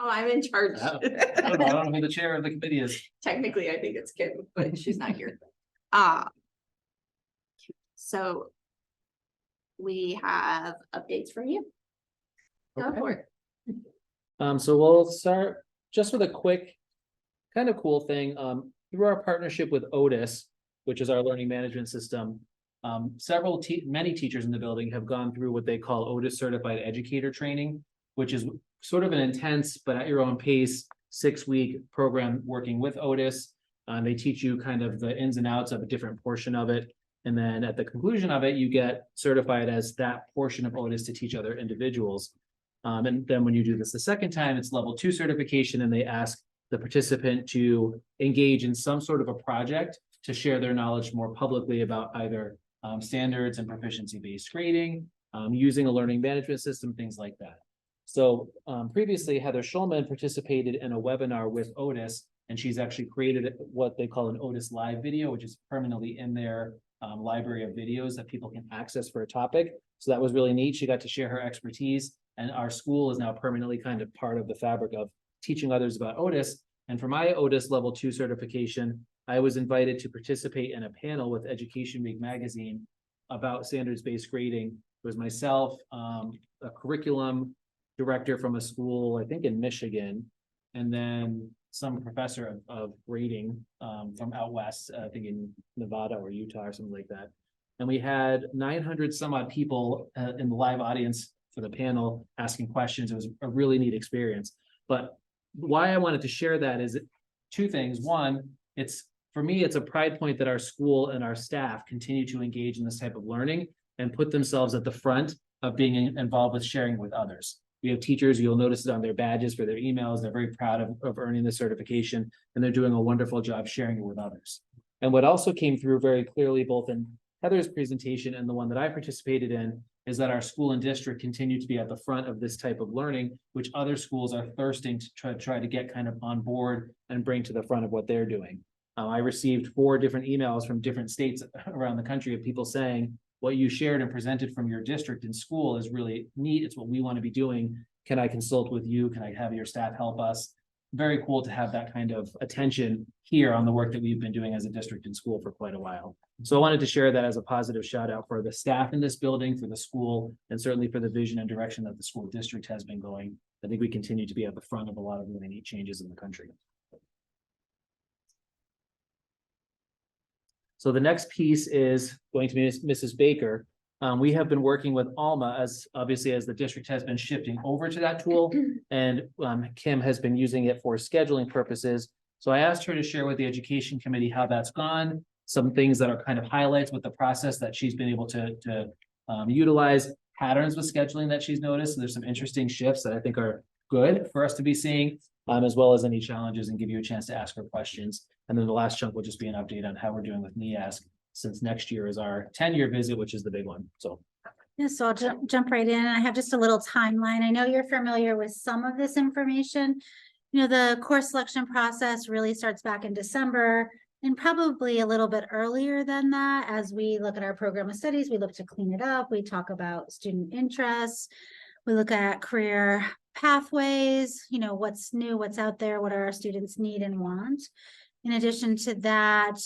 Oh, I'm in charge. I don't know. I don't know who the chair of the committee is. Technically, I think it's Kim, but she's not here. So we have updates for you. Go Okay. for it. So we'll start just with a quick, kind of cool thing. Through our partnership with Otis, which is our learning management system, many teachers in the building have gone through what they call Otis Certified Educator Training, which is sort of an intense, but at your own pace, 6-week program working with Otis. They teach you kind of the ins and outs of a different portion of it. And then at the conclusion of it, you get certified as that portion of Otis to teach other individuals. And then when you do this the second time, it's level 2 certification, and they ask the participant to engage in some sort of a project to share their knowledge more publicly about either standards and proficiency-based grading, using a learning management system, things like that. So previously, Heather Schulman participated in a webinar with Otis, and she's actually created what they call an Otis Live video, which is permanently in their library of videos that people can access for a topic. So that was really neat. She got to share her expertise, and our school is now permanently kind of part of the fabric of teaching others about Otis. And for my Otis level 2 certification, I was invited to participate in a panel with Education Week magazine about standards-based grading. It was myself, a curriculum director from a school, I think in Michigan, and then some professor of grading from out west, I think in Nevada or Utah or something like that. And we had 900 some odd people in the live audience for the panel asking questions. It was a really neat experience. But why I wanted to share that is 2 things. One, for me, it's a pride point that our school and our staff continue to engage in this type of learning and put themselves at the front of being involved with sharing with others. We have teachers, you'll notice it on their badges for their emails. They're very proud of earning the certification, and they're doing a wonderful job sharing it with others. And what also came through very clearly, both in Heather's presentation and the one that I participated in, is that our school and district continue to be at the front of this type of learning, which other schools are thirsting to try to get kind of on board and bring to the front of what they're doing. I received 4 different emails from different states around the country of people saying, what you shared and presented from your district and school is really neat. It's what we want to be doing. Can I consult with you? Can I have your staff help us? Very cool to have that kind of attention here on the work that we've been doing as a district and school for quite a while. So I wanted to share that as a positive shout out for the staff in this building, for the school, and certainly for the vision and direction that the school district has been going. I think we continue to be at the front of a lot of really neat changes in the country. So the next piece is going to be Mrs. Baker. We have been working with Alma as the district has been shifting over to that tool, and Kim has been using it for scheduling purposes. So I asked her to share with the education committee how that's gone, some things that are kind of highlights with the process that she's been able to utilize, patterns with scheduling that she's noticed. So there's some interesting shifts that I think are good for us to be seeing, as well as any challenges, and give you a chance to ask her questions. And then the last chunk will just be an update on how we're doing with NEASC, since next year is our 10-year visit, which is the big one. So yeah, so I'll jump right in. I have just a little timeline. I know you're familiar with some of this information. You know, the course selection process really starts back in December, and probably a little bit earlier than that. As we look at our program of studies, we look to clean it up. We talk about student interests. We look at career pathways, you know, what's new, what's out there, what our students need and want. In addition to that,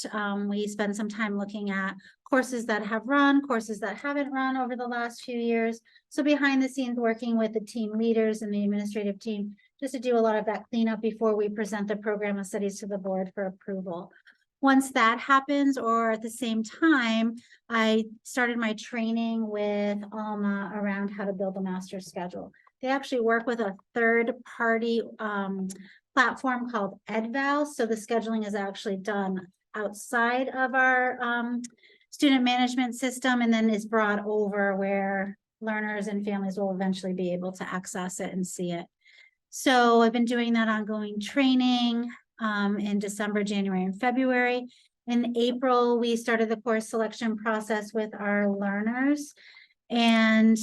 we spend some time looking at courses that have run, courses that haven't run over the last few years. So behind the scenes, working with the team leaders and the administrative team, just to do a lot of that cleanup before we present the program of studies to the board for approval. Once that happens, or at the same time, I started my training with Alma around how to build a master schedule. They actually work with a third-party platform called EdVal. So the scheduling is actually done outside of our student management system, and then is brought over where learners and families will eventually be able to access it and see it. So I've been doing that ongoing training in December, January, and February. In April, we started the course selection process with our learners. And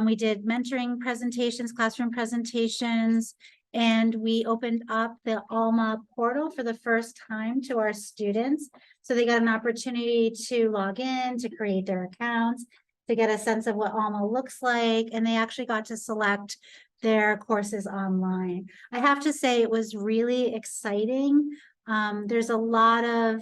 we did mentoring presentations, classroom presentations, and we opened up the Alma portal for the first time to our students. So they got an opportunity to log in, to create their accounts, to get a sense of what Alma looks like. And they actually got to select their courses online. I have to say it was really exciting. There's a lot of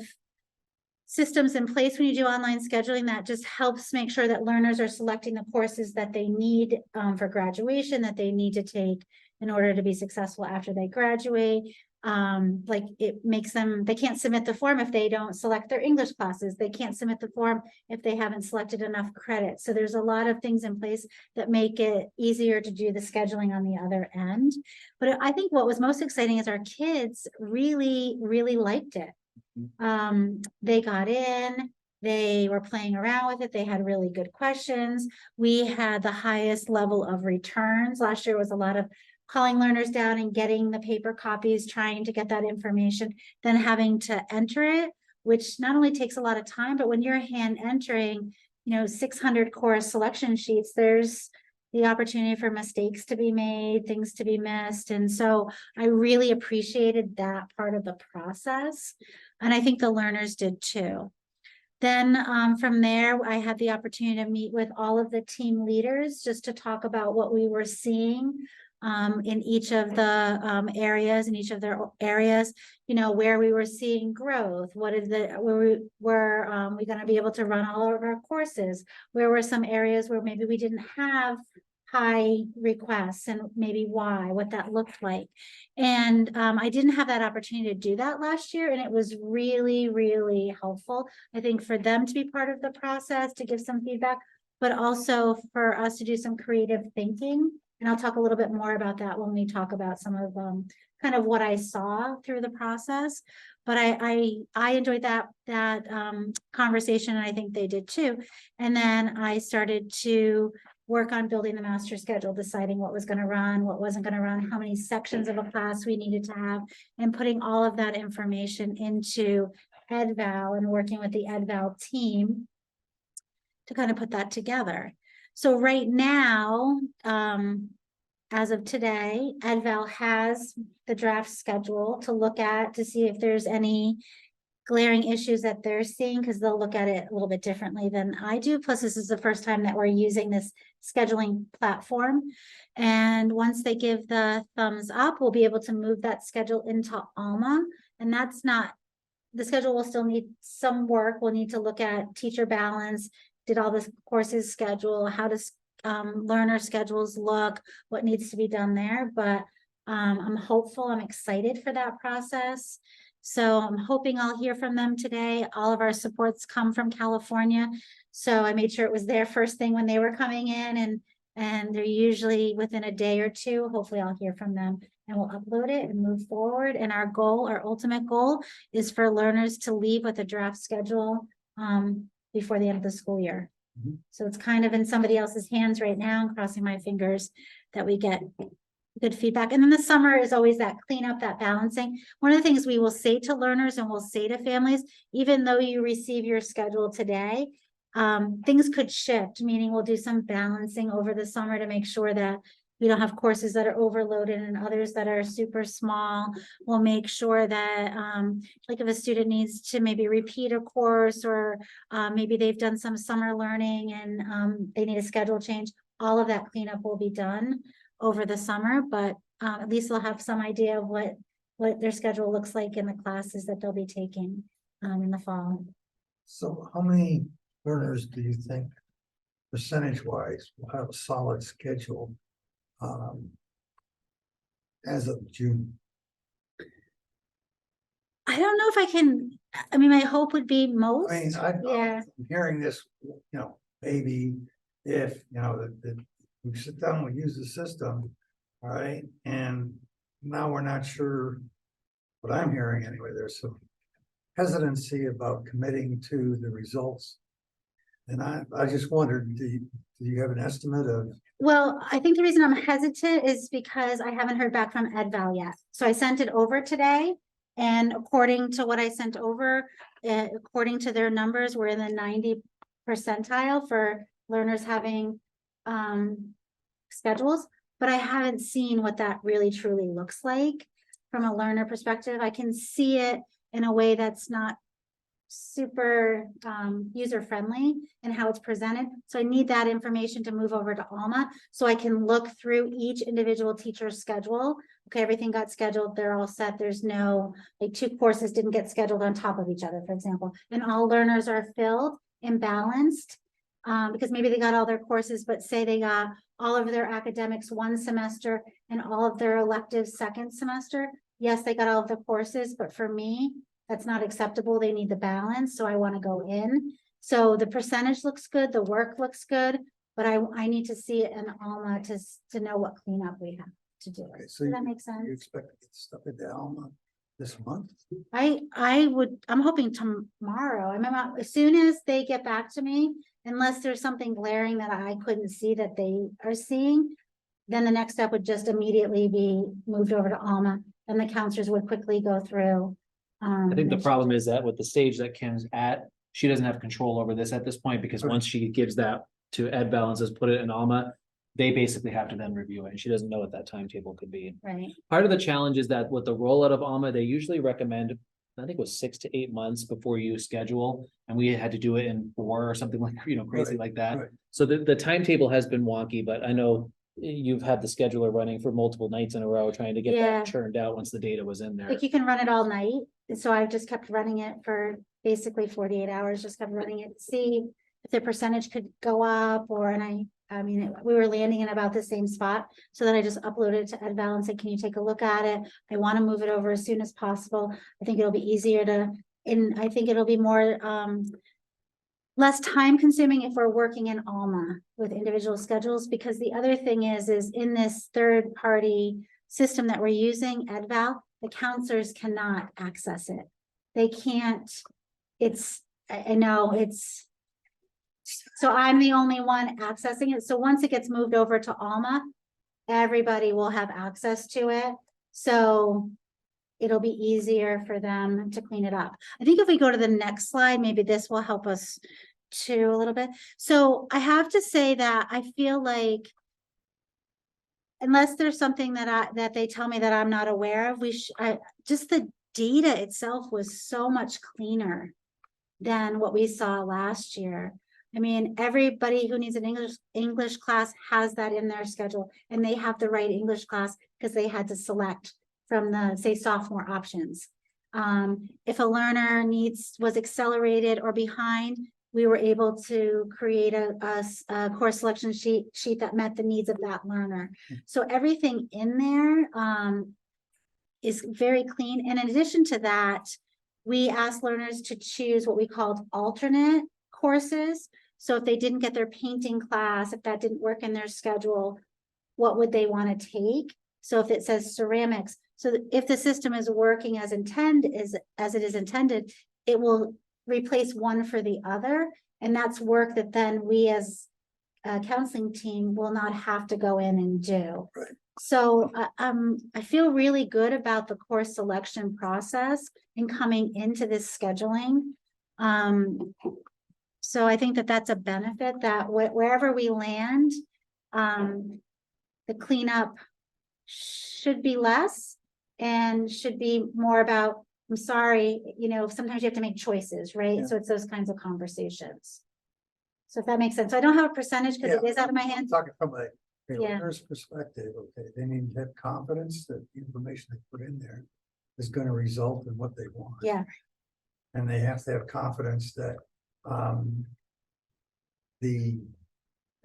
systems in place when you do online scheduling that just helps make sure that learners are selecting the courses that they need for graduation, that they need to take in order to be successful after they graduate. Like it makes them, they can't submit the form if they don't select their English classes. They can't submit the form if they haven't selected enough credit. So there's a lot of things in place that make it easier to do the scheduling on the other end. But I think what was most exciting is our kids really, really liked it. They got in, they were playing around with it. They had really good questions. We had the highest level of returns. Last year was a lot of calling learners down and getting the paper copies, trying to get that information, then having to enter it, which not only takes a lot of time, but when you're hand entering, 600 course selection sheets, there's the opportunity for mistakes to be made, things to be missed. And so I really appreciated that part of the process. And I think the learners did too. Then from there, I had the opportunity to meet with all of the team leaders just to talk about what we were seeing in each of the areas, in each of their areas, where we were seeing growth, were we going to be able to run all of our courses, where were some areas where maybe we didn't have high requests and maybe why, what that looked like. And I didn't have that opportunity to do that last year. And it was really, really helpful, I think, for them to be part of the process, to give some feedback, but also for us to do some creative thinking. And I'll talk a little bit more about that when we talk about some of kind of what I saw through the process. But I enjoyed that conversation, and I think they did too. And then I started to work on building the master schedule, deciding what was going to run, what wasn't going to run, how many sections of a class we needed to have, and putting all of that information into EdVal and working with the EdVal team to kind of put that together. So right now, as of today, EdVal has the draft schedule to look at to see if there's any glaring issues that they're seeing, because they'll look at it a little bit differently than I do. Plus, this is the first time that we're using this scheduling platform. And once they give the thumbs up, we'll be able to move that schedule into Alma. And that's not, the schedule will still need some work. We'll need to look at teacher balance. Did all the courses schedule? How does learner schedules look? What needs to be done there? But I'm hopeful, I'm excited for that process. So I'm hoping I'll hear from them today. All of our supports come from California. So I made sure it was there first thing when they were coming in, and they're usually within a day or two. Hopefully I'll hear from them and we'll upload it and move forward. And our goal, our ultimate goal, is for learners to leave with a draft schedule before the end of the school year. Mm-hmm. So it's kind of in somebody else's hands right now. I'm crossing my fingers that we get good feedback. And then the summer is always that cleanup, that balancing. One of the things we will say to learners and we'll say to families, even though you receive your schedule today, things could shift, meaning we'll do some balancing over the summer to make sure that we don't have courses that are overloaded and others that are super small. We'll make sure that like if a student needs to maybe repeat a course, or maybe they've done some summer learning and they need a schedule change, all of that cleanup will be done over the summer, but at least they'll have some idea of what their schedule looks like in the classes that they'll be taking in the fall. So how many learners do you think percentage-wise will have a solid schedule as of June? I don't know if I can, I mean, my hope would be most. I mean, yeah. I'm hearing this, maybe if, that we sit down, we use the system, all right, and now we're not sure, what I'm hearing anyway, there's some hesitancy about committing to the results. And I just wondered, do you have an estimate of? Well, I think the reason I'm hesitant is because I haven't heard back from EdVal yet. So I sent it over today, and according to what I sent over, according to their numbers, we're in the 90th percentile for learners having schedules, but I haven't seen what that really truly looks like from a learner perspective. I can see it in a way that's not super user friendly and how it's presented. So I need that information to move over to Alma so I can look through each individual teacher's schedule. Okay, everything got scheduled, they're all set. There's no, like 2 courses didn't get scheduled on top of each other, for example, and all learners are filled and balanced. Because maybe they got all their courses, but say they got all of their academics 1 semester and all of their electives 2nd semester. Yes, they got all of the courses, but for me, that's not acceptable. They need the balance, so I want to go in. So the percentage looks good, the work looks good, but I need to see it in Alma to know what cleanup we have to do. Okay, so Does that you- make You sense? expect to get stuff into Alma this month? I'm hoping tomorrow. I mean, as soon as they get back to me, unless there's something glaring that I couldn't see that they are seeing, then the next step would just immediately be moved over to Alma and the counselors would quickly go through. I think the problem is that with the stage that Kim's at, she doesn't have control over this at this point, because Okay. once she gives that to Ed Balances, put it in Alma, they basically have to then review it, and she doesn't know what that timetable could be. Right, Part of the challenge is that with the rollout of Alma, they usually recommend, I think it was 6 to 8 months before you schedule, and we had to do it in 4 or something like, crazy Right, like that. right. So the timetable has been wonky, but I know you've had the scheduler running for multiple nights in a row, trying to get Yeah. that churned out once the data was in there. like you can run it all night, and so I just kept running it for basically 48 hours, just kept running it, to see if the percentage could go up, or, and I mean, we were landing in about the same spot, so then I just uploaded it to Ed Val and said, can you take a look at it? I want to move it over as soon as possible. I think it'll be easier to, and I think it'll be more, less time consuming if we're working in Alma with individual schedules, because the other thing is in this third party system that we're using, EdVal, the counselors cannot access it. They can't, I know it's, so I'm the only one accessing it. So once it gets moved over to Alma, everybody will have access to it. So it'll be easier for them to clean it up. I think if we go to the next slide, maybe this will help us too a little bit. So I have to say that I feel like unless there's something that they tell me that I'm not aware of, just the data itself was so much cleaner than what we saw last year. I mean, everybody who needs an English class has that in their schedule, and they have the right English class because they had to select from the, say, sophomore options. If a learner was accelerated or behind, we were able to create a course selection sheet that met the needs of that learner. So everything in there is very clean. And in addition to that, we asked learners to choose what we called alternate courses. So if they didn't get their painting class, if that didn't work in their schedule, what would they want to take? So if it says ceramics, so if the system is working as it is intended, it will replace one for the other. And that's work that then we as a counseling team will not have to go in and do. Right. So I feel really good about the course selection process and coming into this scheduling. So I think that that's a benefit that wherever we land, the cleanup should be less and should be more about, I'm sorry, sometimes you have to make choices, right? Yeah. So it's those kinds of conversations. So if that makes sense. So I don't have a percentage because it is out of my I'm hands. talking from a Yeah. learner's perspective, okay, they need to have confidence that the information they put in there is gonna result in what they want. Yeah, And they have to have confidence that, the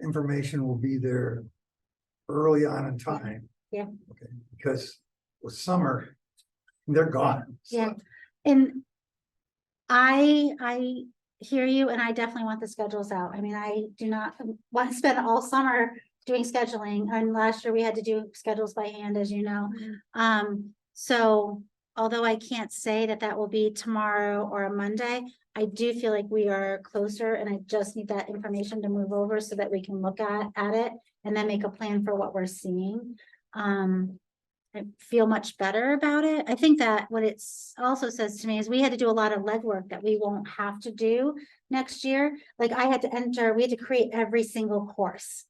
information will be there early on in time. Yeah. Okay, because with summer, they're gone. so- yeah. And I hear you, and I definitely want the schedules out. I mean, I do not want to spend all summer doing scheduling, and last year we had to do schedules by hand, as you know. So although I can't say that will be tomorrow or a Monday, I do feel like we are closer, and I just need that information to move over so that we can look at it and then make a plan for what we're seeing. I feel much better about it. I think that what it also says to me is we had to do a lot of legwork that we won't have to do next year. Like we had to create every single course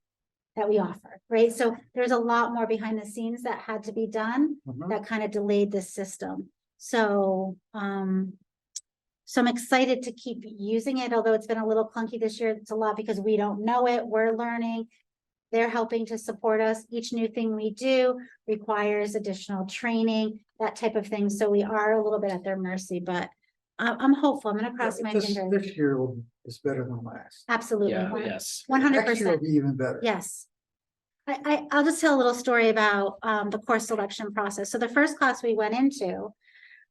that we offer, right? So there's a lot more behind the scenes that had to be done Mhm. that kind of delayed this system. So So I'm excited to keep using it, although it's been a little clunky this year. It's a lot because we don't know it. We're learning. They're helping to support us. Each new thing we do requires additional training, that type of thing. So we are a little bit at their mercy, but I'm hopeful. I'm gonna cross my fingers. This year is better than last. Absolutely. Yeah, yes. 100%. Next year will be even better. Yes. I'll just tell a little story about the course selection process. So the first class we went into,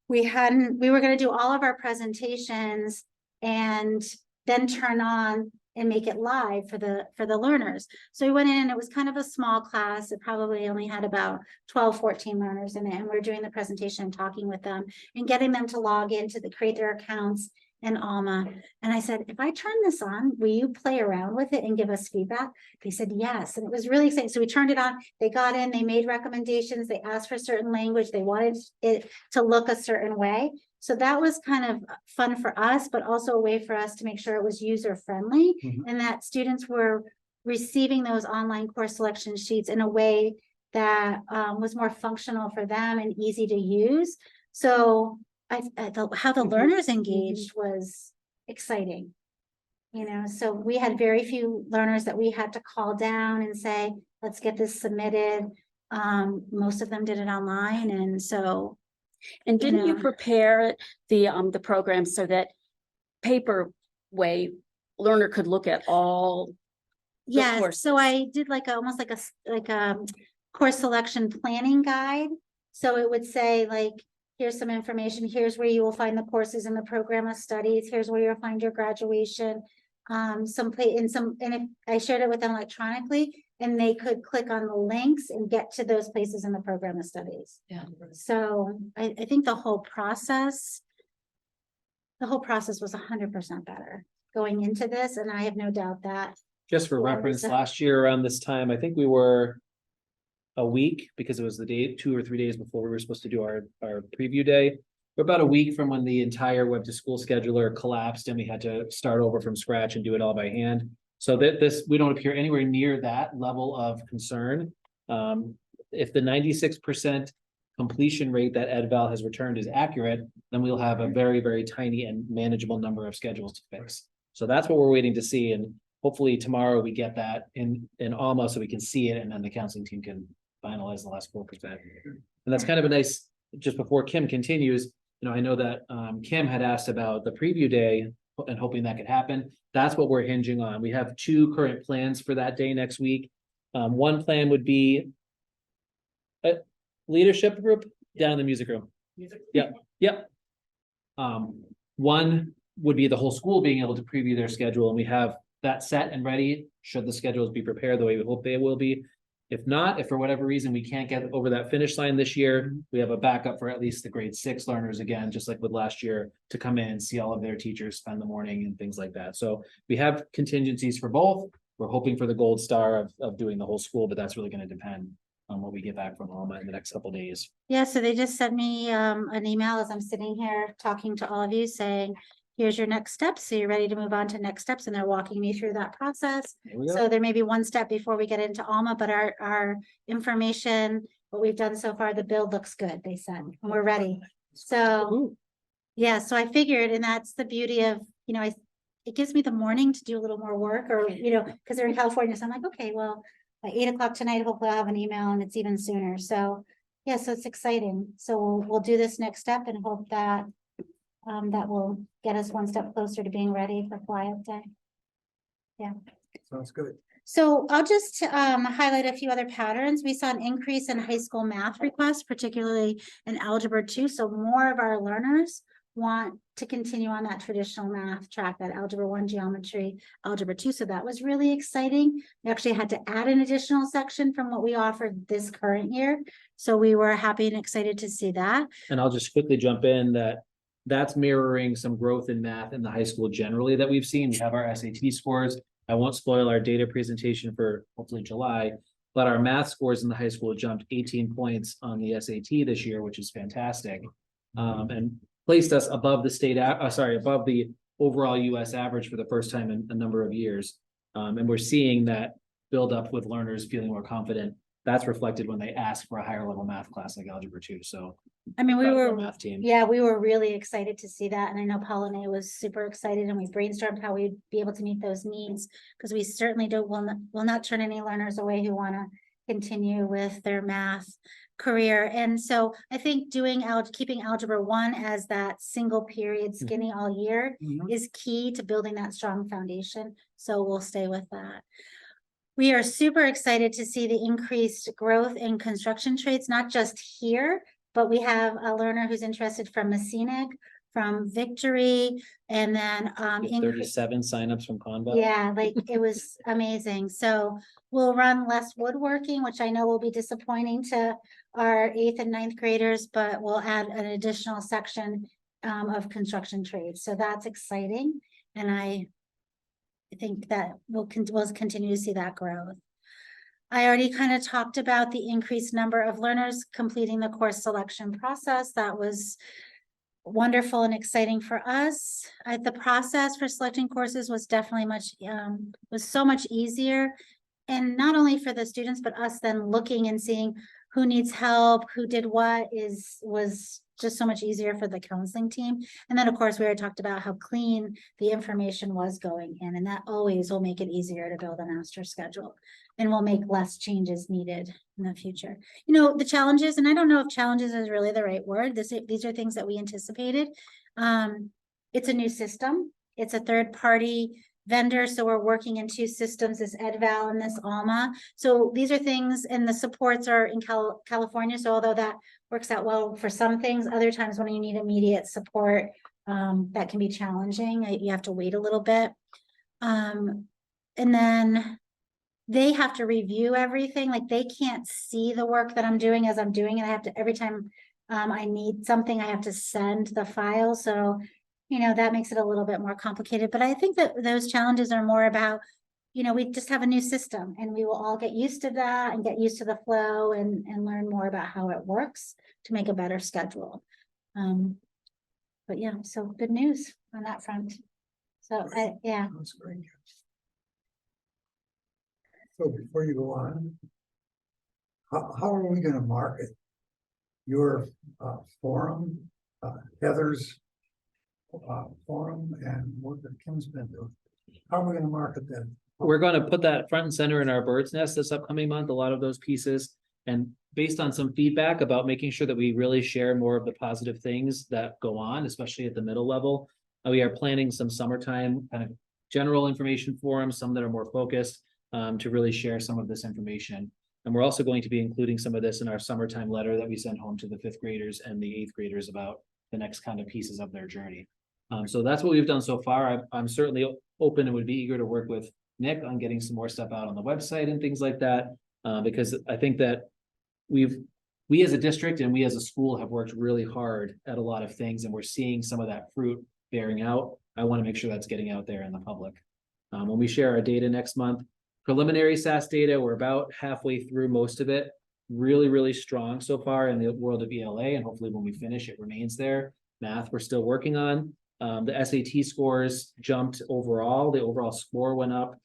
we were gonna do all of our presentations and then turn on and make it live for the learners. So we went in and it was kind of a small class. It probably only had about 12, 14 learners in it. And we're doing the presentation, talking with them and getting them to log in to create their accounts in Alma. And I said, if I turn this on, will you play around with it and give us feedback? They said, yes. And it was really exciting. So we turned it on, they got in, they made recommendations, they asked for certain language, they wanted it to look a certain way. So that was kind of fun for us, but also a way for us to make sure it was user friendly and that students were receiving those online course selection sheets in a way that was more functional for them and easy to use. So how the learners engaged was exciting. You know, so we had very few learners that we had to call down and say, let's get this submitted. Most of them did it online. And so. And didn't you know. prepare the program so that paper way learner could look at all? Yes, courses. so I did almost like a course selection planning guide. So it would say here's some information, here's where you will find the courses in the program of studies, here's where you'll find your graduation. And if I shared it with them electronically and they could click on the links and get to those places in the program of studies. Yeah. So I think the whole process was 100% better going into this. And I have no doubt that. Just for reference, last year around this time, I think we were a week because it was the day, 2 or 3 days before we were supposed to do our preview day. We're about a week from when the entire web to school scheduler collapsed and we had to start over from scratch and do it all by hand. So that we don't appear anywhere near that level of concern. If the 96% completion rate that EdVal has returned is accurate, then we'll have a very, very tiny and manageable number of schedules to fix. So that's what we're waiting to see. And hopefully tomorrow we get that in Alma so we can see it and then the counseling team can finalize the last 4%. And that's kind of a nice, just before Kim continues, I know that Kim had asked about the preview day and hoping that could happen. That's what we're hinging on. We have 2 current plans for that day next week. One plan would be a leadership group down in the music room. Yep. One would be the whole school being able to preview their schedule, and we have that set and ready should the schedules be prepared the way we hope they will be. If not, if for whatever reason we can't get over that finish line this year, we have a backup for at least the grade 6 learners again, just like with last year, to come in and see all of their teachers, spend the morning and things like that. So we have contingencies for both. We're hoping for the gold star of doing the whole school, but that's really going to depend on what we get back from Alma in the next couple of days. Yeah, so they just sent me an email as I'm sitting here talking to all of you saying, here's your next steps. So you're ready to move on to next steps. And they're walking me through that process. So there may be one step before we get into Alma, but our information, what we've done so far, the build looks good, they said, and we're ready. So yeah, so I figured, and that's the beauty of, it gives me the morning to do a little more work or, because they're in California. So I'm like, okay, well, by 8 o'clock tonight, hopefully I'll have an email and it's even sooner. So yeah, so it's exciting. So we'll do this next step and hope that that will get us one step closer to being ready for Fly Up Day. Yeah. Sounds good. So I'll just highlight a few other patterns. We saw an increase in high school math requests, particularly in Algebra 2. So more of our learners want to continue on that traditional math track, that Algebra 1 geometry, Algebra 2. So that was really exciting. We actually had to add an additional section from what we offered this current year. So we were happy and excited to see that. And I'll just quickly jump in that's mirroring some growth in math in the high school generally that we've seen. We have our SAT scores. I won't spoil our data presentation for hopefully July, but our math scores in the high school jumped 18 points on the SAT this year, which is fantastic. And placed us above the above the overall US average for the first time in a number of years. And we're seeing that build up with learners feeling more confident that's reflected when they ask for a higher level math class like Algebra 2, so. I mean, we proud of our were, Math team. yeah, we were really excited to see that, and I know Pauline was super excited, and we brainstormed how we'd be able to meet those needs. Because we certainly will not turn any learners away who wanna continue with their math career. And so I think keeping Algebra 1 as that single period skinny all year Mhm. is key to building that strong foundation, so we'll stay with that. We are super excited to see the increased growth in construction trades, not just here, but we have a learner who's interested from Messinic, from Victory, and then, 37 signups from Conval. yeah, like it was amazing. So we'll run less woodworking, which I know will be disappointing to our 8th and 9th graders, but we'll add an additional section of construction trades. So that's exciting. And I think that we'll continue to see that growth. I already kind of talked about the increased number of learners completing the course selection process. That was wonderful and exciting for us. The process for selecting courses was definitely was so much easier. And not only for the students, but us then looking and seeing who needs help, who did what was just so much easier for the counseling team. And then, of course, we already talked about how clean the information was going in, and that always will make it easier to build a master schedule and will make less changes needed in the future. You know, the challenges, and I don't know if challenges is really the right word. These are things that we anticipated. It's a new system. It's a third-party vendor, so we're working in 2 systems, this EdVal and this Alma. So these are things, and the supports are in California. So although that works out well for some things, other times when you need immediate support, that can be challenging. You have to wait a little bit. And then they have to review everything. Like they can't see the work that I'm doing as I'm doing it. I have to, every time I need something, I have to send the file. So you know, that makes it a little bit more complicated, but I think that those challenges are more about, you know, we just have a new system and we will all get used to that and get used to the flow and learn more about how it works to make a better schedule. But yeah, so good news on that front. So yeah. That's great. So before you go on, how are we gonna market your forum, Heather's forum, and what the Kim's been doing? How are we gonna market that? We're going to put that front and center in our Bird's Nest this upcoming month, a lot of those pieces. And based on some feedback about making sure that we really share more of the positive things that go on, especially at the middle level. We are planning some summertime kind of general information forums, some that are more focused, to really share some of this information. And we're also going to be including some of this in our summertime letter that we send home to the 5th graders and the 8th graders about the next kind of pieces of their journey. So that's what we've done so far. I'm certainly open and would be eager to work with Nick on getting some more stuff out on the website and things like that. Because I think that we as a district and we as a school have worked really hard at a lot of things, and we're seeing some of that fruit bearing out. I want to make sure that's getting out there in the public. When we share our data next month, preliminary SAS data, we're about halfway through most of it. Really, really strong so far in the world of ELA, and hopefully when we finish, it remains there. Math, we're still working on. The SAT scores jumped overall. The overall score went up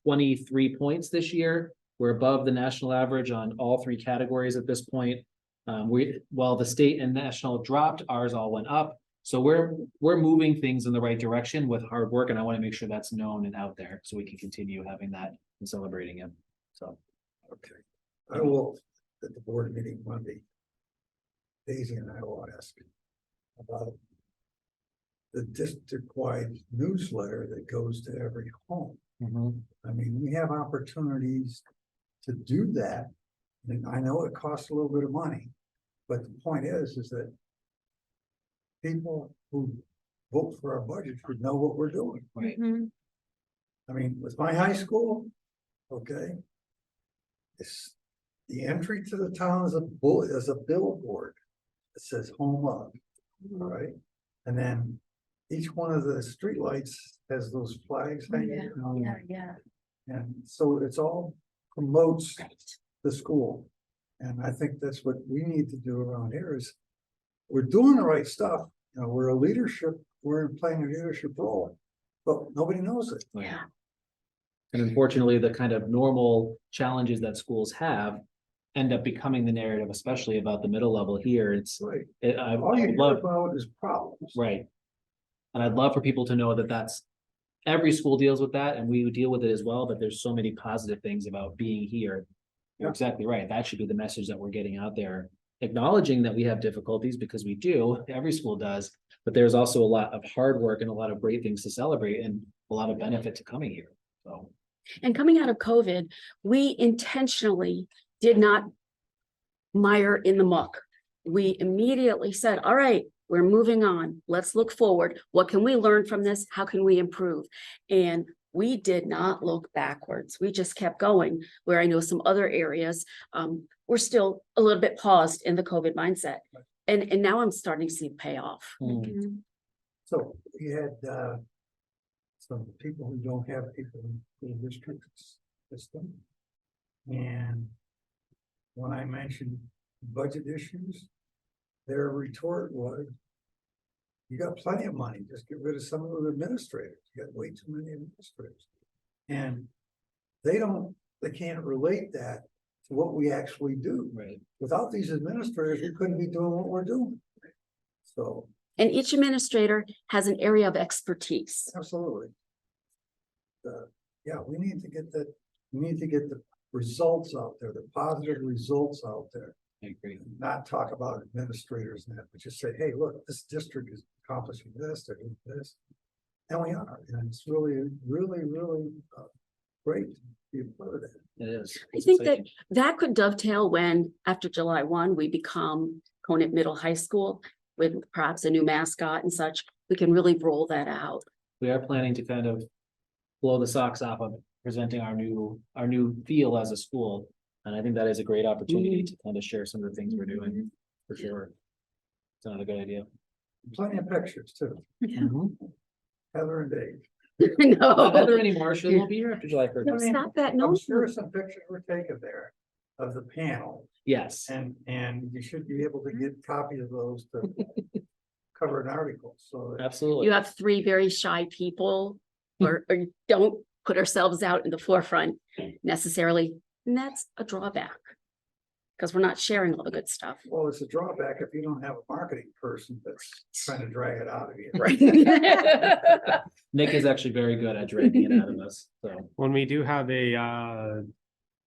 23 points this year. We're above the national average on all 3 categories at this point. While the state and national dropped, ours all went up. So we're moving things in the right direction with hard work, and I want to make sure that's known and out there so we can continue having that and celebrating it. So Okay, I will, at the board meeting Monday, Daisy and I will ask about the district-wide newsletter that goes to every home. I mean, we have opportunities to do that. And I know it costs a little bit of money, but the point is that people who vote for our budget should know what we're doing. right. Mhm. I mean, with my high school, okay, it's the entry to the town is a billboard that says home of, all right? And then each one of the streetlights has those flags hanging. Yeah. And so it's all promotes the school. And I think that's what we need to do around here is we're doing the right stuff. You know, we're playing a leadership role, but nobody knows it. Yeah. And unfortunately, the kind of normal challenges that schools have end up becoming the narrative, especially about the middle level here. It's, Right. I All you would hear love, about is problems. right. And I'd love for people to know that that's, every school deals with that and we deal with it as well, but there's so many positive things about being here. You're Yeah. exactly right. That should be the message that we're getting out there, acknowledging that we have difficulties because we do, every school does, but there's also a lot of hard work and a lot of great things to celebrate and a lot of benefit to coming here. So, And coming out of COVID, we intentionally did not mire in the muck. We immediately said, all right, we're moving on. Let's look forward. What can we learn from this? How can we improve? And we did not look backwards. We just kept going, where I know some other areas were still a little bit paused in the COVID mindset. And now I'm starting to see payoff. Mhm. So we had some people who don't have people in the district system. And when I mentioned budget issues, their retort was, you got plenty of money, just get rid of some of those administrators. You got way too many administrators. And they can't relate that to what we actually do. right. Without these administrators, we couldn't be doing what we're doing. So, And each administrator has an area of expertise. absolutely. Yeah, we need to get the results out there, the positive results out there. I agree. Not talk about administrators and that, but just say, hey, look, this district is accomplishing this, they're doing this. And we are, and it's really, really, really great to be a part of that. It is. I It's think that exciting. that could dovetail when, after July 1, we become Conant Middle High School with perhaps a new mascot and such. We can really roll that out. We are planning to kind of blow the socks off of presenting our new feel as a school. And I think that is a great opportunity to kind of share some of the things we're doing, for sure. It's another good idea. Plenty of pictures too, Mhm. Heather and Dave. Not Heather No, anymore, she won't be here after July 1st. no, stop that. No, I'm sure some pictures were taken there of the panel, Yes, and you should be able to get a copy of those to cover an article, so. absolutely. you have 3 very shy people or don't put ourselves out in the forefront necessarily. And that's a drawback because we're not sharing all the good stuff. Well, it's a drawback if you don't have a marketing person that's trying to drag it out of you. Right. Nick is actually very good at dragging it out of us, so. When we do have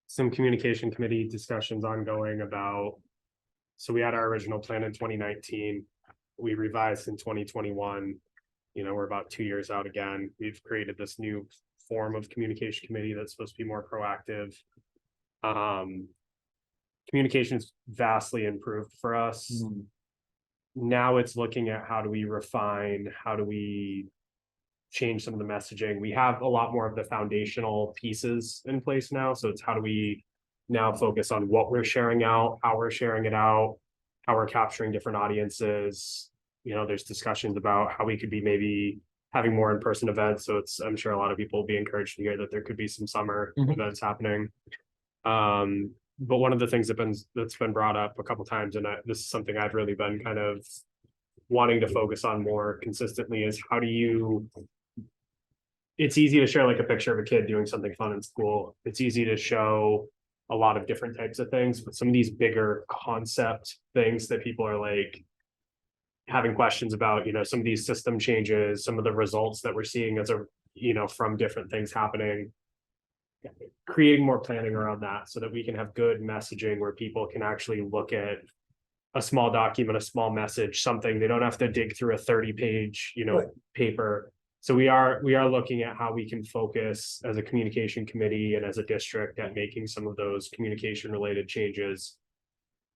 some communication committee discussions ongoing about, so we had our original plan in 2019, we revised in 2021. You know, we're about 2 years out again. We've created this new form of communication committee that's supposed to be more proactive. Communication's vastly improved for us. Mm, Now it's looking at how do we refine, how do we change some of the messaging. We have a lot more of the foundational pieces in place now. So it's how do we now focus on what we're sharing out, how we're sharing it out, how we're capturing different audiences. You know, there's discussions about how we could be maybe having more in-person events. So I'm sure a lot of people will be encouraged to hear that there could be some summer events happening. But one of the things that's been brought up a couple times, and this is something I've really been kind of wanting to focus on more consistently, is how do you, it's easy to share like a picture of a kid doing something fun in school. It's easy to show a lot of different types of things, but some of these bigger concept things that people are like having questions about, you know, some of these system changes, some of the results that we're seeing as from different things happening, creating more planning around that so that we can have good messaging where people can actually look at a small document, a small message, something. They don't have to dig through a 30-page, Right. paper. So we are looking at how we can focus as a communication committee and as a district at making some of those communication related changes.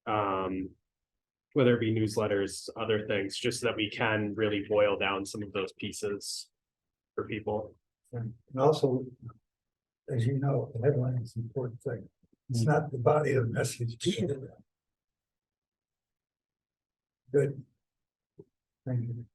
Whether it be newsletters, other things, just so that we can really boil down some of those pieces for people. And also, as you know, the headline is an important thing. It's not the body of the message. Good. Thank you.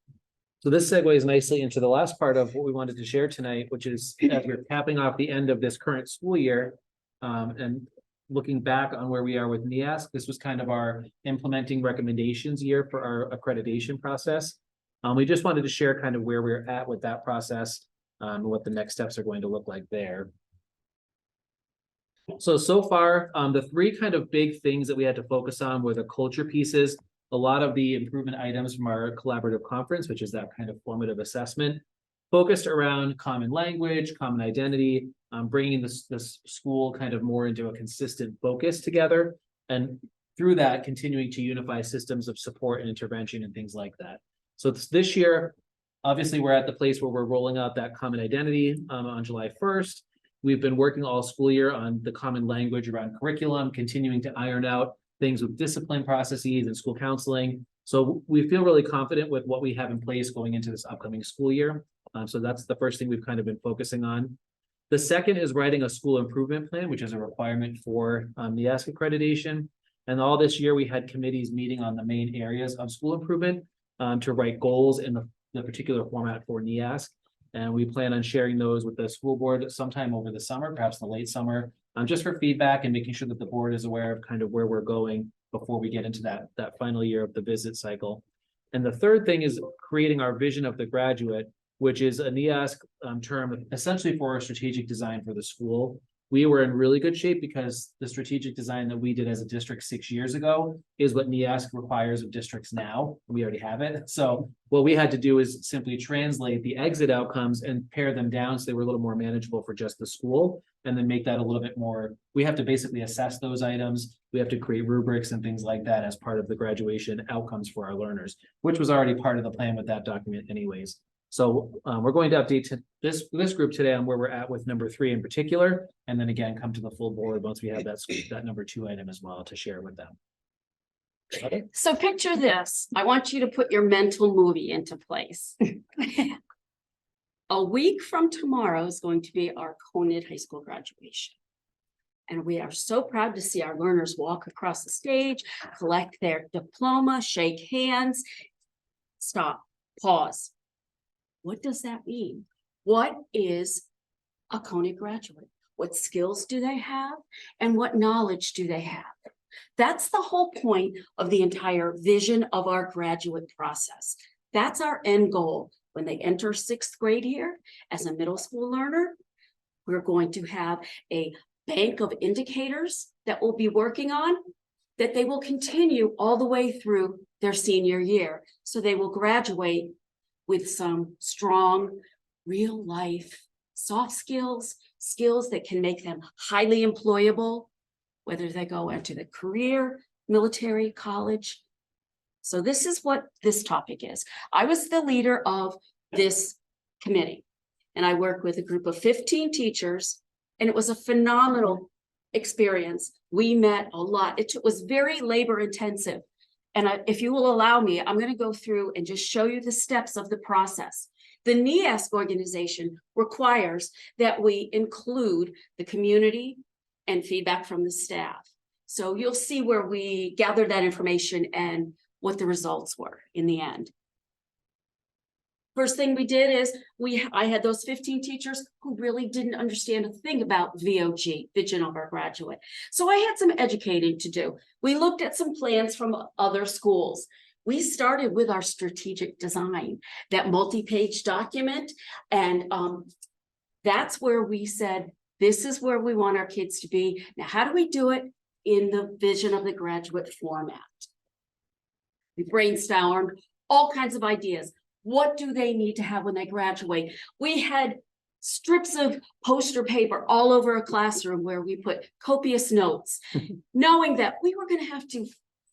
So this segues nicely into the last part of what we wanted to share tonight, which is as we're capping off the end of this current school year. And looking back on where we are with NEASC, this was kind of our implementing recommendations year for our accreditation process. We just wanted to share kind of where we're at with that process, and what the next steps are going to look like there. So far, the three kind of big things that we had to focus on were the culture pieces. A lot of the improvement items from our collaborative conference, which is that kind of formative assessment, focused around common language, common identity, bringing this school kind of more into a consistent focus together. And through that, continuing to unify systems of support and intervention and things like that. So this year, obviously, we're at the place where we're rolling out that common identity on July 1st. We've been working all school year on the common language around curriculum, continuing to iron out things with discipline processes and school counseling. So we feel really confident with what we have in place going into this upcoming school year. So that's the first thing we've kind of been focusing on. The second is writing a school improvement plan, which is a requirement for NEASC accreditation. And all this year, we had committees meeting on the main areas of school improvement to write goals in the particular format for NEASC. And we plan on sharing those with the school board sometime over the summer, perhaps the late summer, just for feedback and making sure that the board is aware of kind of where we're going before we get into that final year of the visit cycle. And the third thing is creating our vision of the graduate, which is a NEASC term essentially for a strategic design for the school. We were in really good shape because the strategic design that we did as a district 6 years ago is what NEASC requires of districts now. We already have it. So what we had to do is simply translate the exit outcomes and pare them down so they were a little more manageable for just the school, and then make that a little bit more, we have to basically assess those items. We have to create rubrics and things like that as part of the graduation outcomes for our learners, which was already part of the plan with that document anyways. So we're going to update this group today on where we're at with number 3 in particular, and then again, come to the full board once we have that number 2 item as well to share with them. Okay. So picture this. I want you to put your mental movie into place. A week from tomorrow is going to be our Conant High School graduation. And we are so proud to see our learners walk across the stage, collect their diploma, shake hands. Stop, pause. What does that mean? What is a Conant graduate? What skills do they have? And what knowledge do they have? That's the whole point of the entire vision of our graduate process. That's our end goal. When they enter 6th grade here as a middle school learner, we're going to have a bank of indicators that we'll be working on that they will continue all the way through their senior year. So they will graduate with some strong, real life, soft skills that can make them highly employable, whether they go into the career, military, college. So this is what this topic is. I was the leader of this committee, and I worked with a group of 15 teachers, and it was a phenomenal experience. We met a lot. It was very labor intensive. And if you will allow me, I'm going to go through and just show you the steps of the process. The NEASC organization requires that we include the community and feedback from the staff. So you'll see where we gathered that information and what the results were in the end. First thing we did is I had those 15 teachers who really didn't understand a thing about VOG, Vision of Our Graduate. So I had some educating to do. We looked at some plans from other schools. We started with our strategic design, that multi-page document. And that's where we said, this is where we want our kids to be. Now, how do we do it in the Vision of the Graduate format? We brainstormed all kinds of ideas. What do they need to have when they graduate? We had strips of poster paper all over a classroom where we put copious notes, knowing that we were going to have to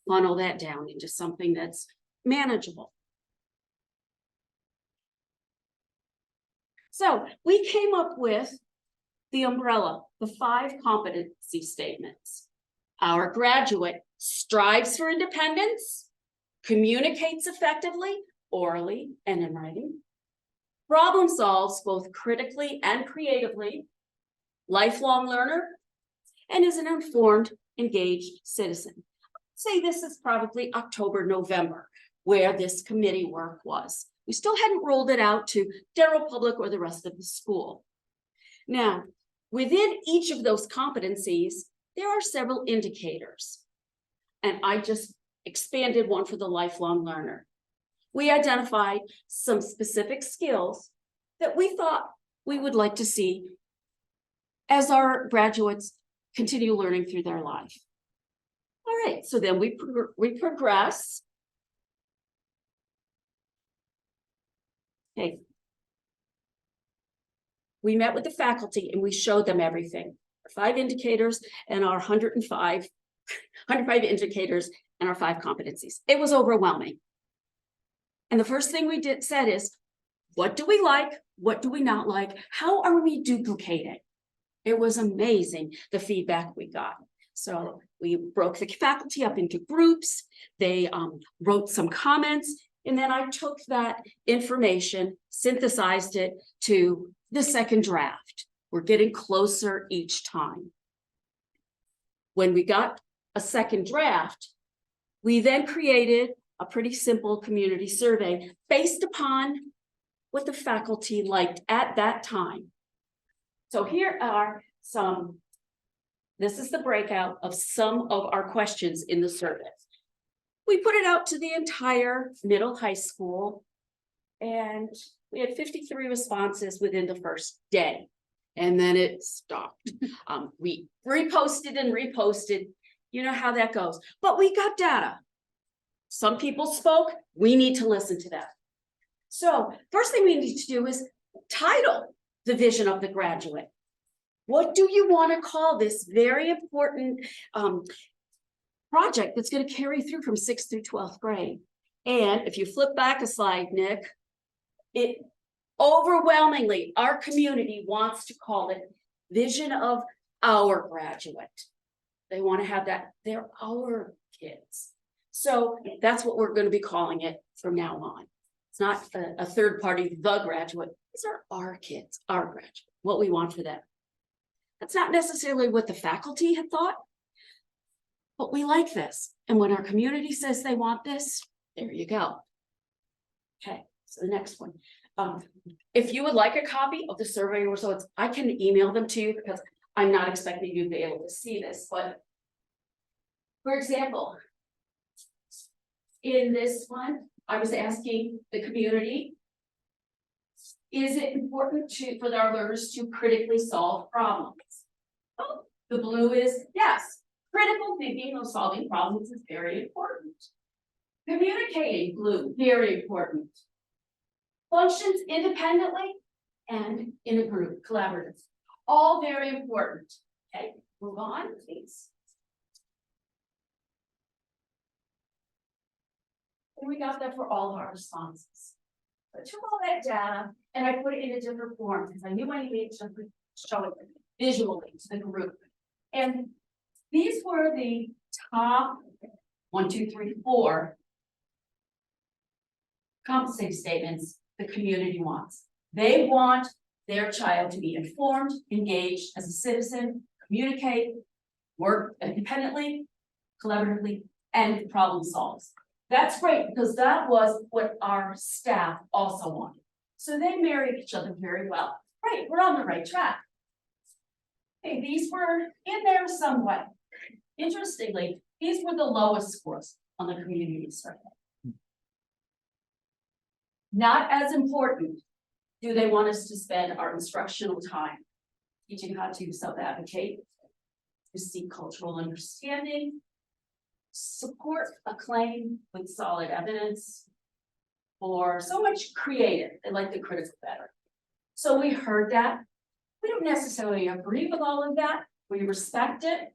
funnel that down into something that's manageable. So we came up with the umbrella, the 5 competency statements. Our graduate strives for independence, communicates effectively, orally and in writing, problem solves both critically and creatively, lifelong learner, and is an informed, engaged citizen. I'd say this is probably October, November, where this committee work was. We still hadn't rolled it out to general public or the rest of the school. Now, within each of those competencies, there are several indicators. And I just expanded one for the lifelong learner. We identified some specific skills that we thought we would like to see as our graduates continue learning through their life. All right, so then we progress. Okay. We met with the faculty and we showed them everything. 5 indicators and our 105 indicators and our 5 competencies. It was overwhelming. And the first thing we said is, what do we like? What do we not like? How are we duplicating? It was amazing, the feedback we got. So we broke the faculty up into groups. They wrote some comments, and then I took that information, synthesized it to the second draft. We're getting closer each time. When we got a second draft, we then created a pretty simple community survey based upon what the faculty liked at that time. So here are this is the breakout of some of our questions in the survey. We put it out to the entire middle high school, and we had 53 responses within the first day. And then it stopped. We reposted and reposted. You know how that goes. But we got data. Some people spoke. We need to listen to them. So first thing we need to do is title the vision of the graduate. What do you want to call this very important project that's going to carry through from 6th through 12th grade? And if you flip back a slide, Nick, it overwhelmingly, our community wants to call it vision of our graduate. They want to have that, they're our kids. So that's what we're going to be calling it from now on. It's not a third party, the graduate. These are our kids, our graduate, what we want for them. That's not necessarily what the faculty had thought, but we like this. And when our community says they want this, there you go. Okay, so the next one. If you would like a copy of the survey results, I can email them to you because I'm not expecting you to be able to see this. But for example, in this one, I was asking the community, is it important for our learners to critically solve problems? Oh, the blue is yes. Critical thinking of solving problems is very important. Communicating, blue, very important. Functions independently and in a group, collaborative. All very important. Okay, move on, please. And we got that for all of our responses. I took all that data and I put it in a different form because I knew I needed to show it visually to the group. And these were the top 1, 2, 3, 4 compensating statements the community wants. They want their child to be informed, engaged as a citizen, communicate, work independently, collaboratively, and problem solves. That's great because that was what our staff also wanted. So they married each other very well. Right, we're on the right track. Okay, these were in there somewhat. Interestingly, these were the lowest scores on the community survey. Not as important do they want us to spend our instructional time teaching how to self-advocate, to seek cultural understanding, support a claim with solid evidence, or so much creative. They like the critical better. So we heard that. We don't necessarily agree with all of that. We respect it.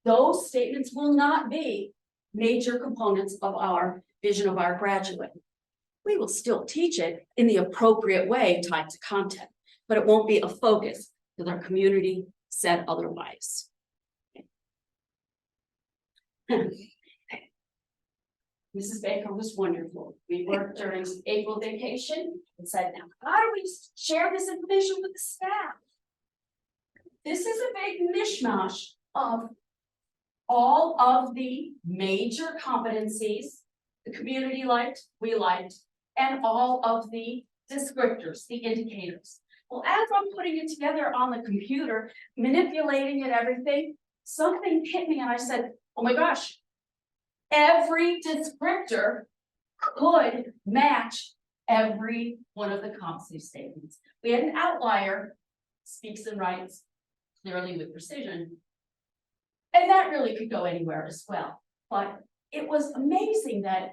Those statements will not be major components of our vision of our graduate. We will still teach it in the appropriate way tied to content, but it won't be a focus because our community said otherwise. Mrs. Baker was wonderful. We worked during April vacation and said, now, how do we share this information with the staff? This is a big mishmash of all of the major competencies the community liked, we liked, and all of the descriptors, the indicators. Well, as I'm putting it together on the computer, manipulating it, everything, something hit me and I said, oh my gosh, every descriptor could match every one of the competency statements. We had an outlier, speaks and writes clearly with precision, And that really could go anywhere as well. But it was amazing that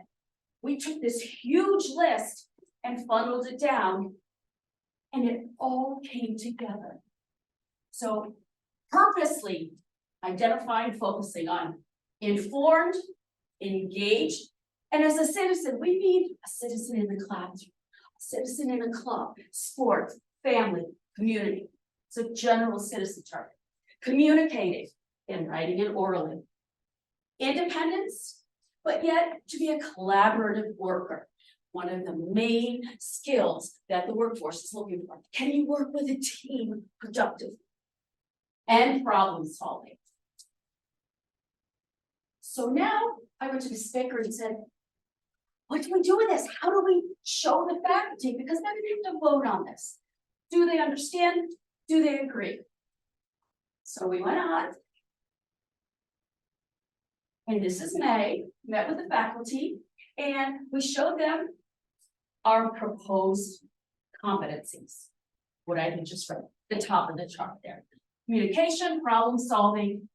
we took this huge list and funneled it down. And it all came together. So purposely identifying, focusing on informed, engaged, and as a citizen, we need a citizen in the classroom, a citizen in a club, sports, family, community. So general citizen target. Communicating in writing and orally. Independence, but yet to be a collaborative worker. One of the main skills that the workforce is looking for. Can you work with a team productively? And problem solving. So now I went to the speaker and said, what do we do with this? How do we show the faculty? Because they're going to have to vote on this. Do they understand? Do they agree? So we went on. And this is May, met with the faculty, and we showed them our proposed competencies. What I had just read, the top of the chart there. Communication, problem solving,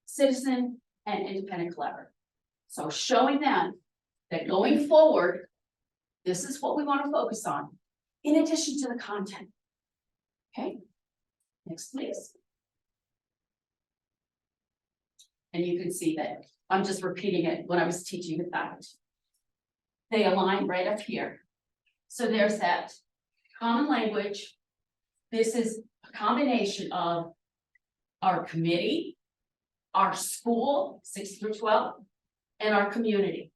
citizen, and independent collaborator. So showing them that going forward, this is what we want to focus on, in addition to the content. Okay, next please. And you can see that I'm just repeating it when I was teaching the faculty. They align right up here. So there's that common language. This is a combination of our committee, our school, 6 through 12, and our community.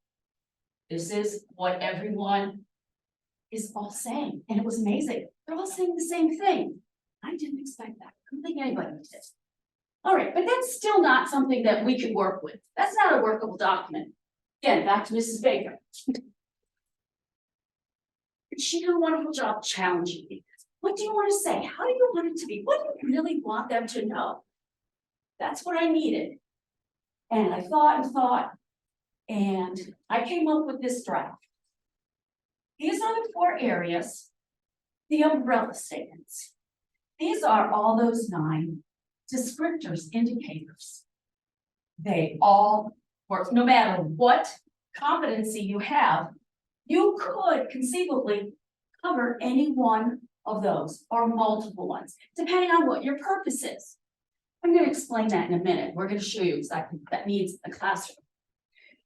This is what everyone is all saying, and it was amazing. They're all saying the same thing. I didn't expect that. I don't think anybody did. All right, but that's still not something that we can work with. That's not a workable document. Again, back to Mrs. Baker. She did a wonderful job challenging me. What do you want to say? How do you want it to be? What do you really want them to know? That's what I needed. And I thought, and I came up with this draft. These are the 4 areas, the umbrella statements. These are all those 9 descriptors, indicators. They all work, no matter what competency you have, you could conceivably cover any one of those or multiple ones, depending on what your purpose is. I'm going to explain that in a minute. We're going to show you exactly what that means in the classroom.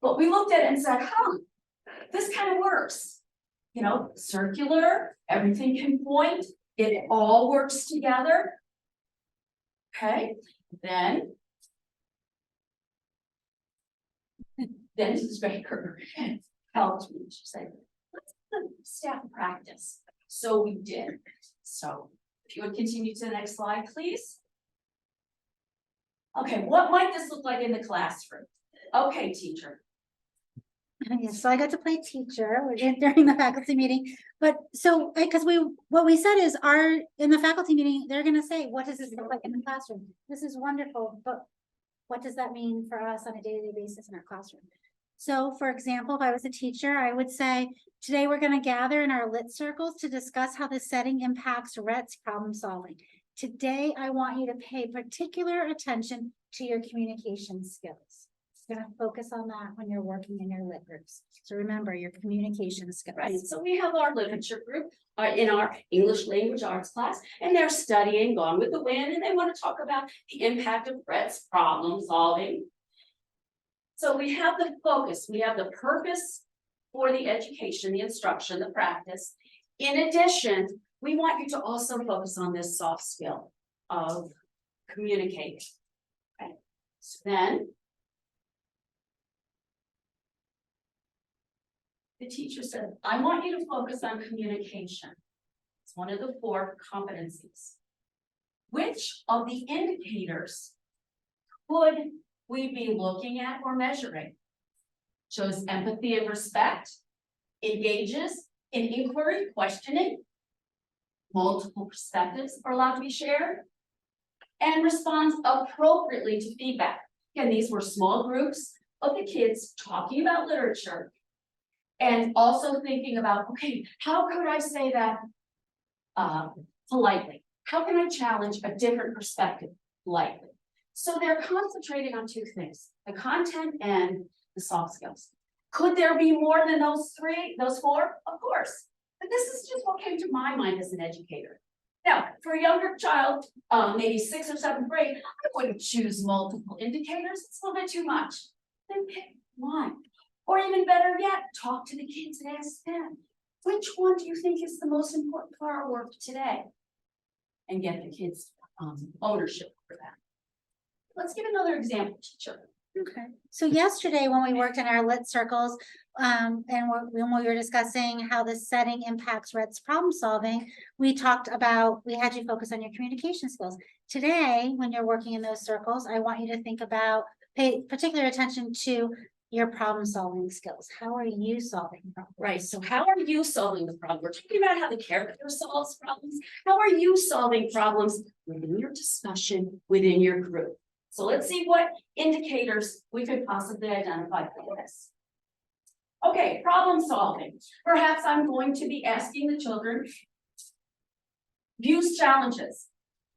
But we looked at it and said, this kind of works. You know, circular, everything can point, it all works together. Okay, then Mrs. Baker helped me. She said, let's have a staff practice. So we did. So if you would continue to the next slide, please. Okay, what might this look like in the classroom? Okay, teacher. Yes, so I got to play teacher during the faculty meeting, but so, because what we said is in the faculty meeting, they're gonna say, what does this look like in the classroom? This is wonderful, but what does that mean for us on a day-to-day basis in our classroom? So for example, if I was a teacher, I would say, today we're gonna gather in our lit circles to discuss how the setting impacts RET's problem solving. Today, I want you to pay particular attention to your communication skills. Gonna focus on that when you're working in your lit groups. So remember your communication skills. Right, so we have our literature group in our English language arts class, and they're studying Gone with the Wind, and they want to talk about the impact of Brett's problem solving. So we have the focus, we have the purpose for the education, the instruction, the practice. In addition, we want you to also focus on this soft skill of communicating. Okay, so then the teacher said, I want you to focus on communication. It's one of the 4 competencies. Which of the indicators could we be looking at or measuring? Shows empathy and respect, engages in inquiry, questioning, multiple perspectives are allowed to be shared, and responds appropriately to feedback. Again, these were small groups of the kids talking about literature. And also thinking about, okay, how could I say that politely? How can I challenge a different perspective politely? So they're concentrating on two things, the content and the soft skills. Could there be more than those three, those four? Of course, but this is just what came to my mind as an educator. Now, for a younger child, maybe 6th or 7th grade, I wouldn't choose multiple indicators, it's a little bit too much. Then pick one, or even better yet, talk to the kids and ask them, which one do you think is the most important for our work today? And get the kids ownership for that. Let's give another example, teacher. Okay, so yesterday when we worked in our lit circles, and when we were discussing how the setting impacts Red's problem solving, we talked about, we had you focus on your communication skills. Today, when you're working in those circles, I want you to think about, pay particular attention to your problem solving skills. How are you solving problems? Right, so how are you solving the problem? We're talking about how the character solves problems. How are you solving problems within your discussion, within your group? So let's see what indicators we could possibly identify for this. Okay, problem solving. Perhaps I'm going to be asking the children, use challenges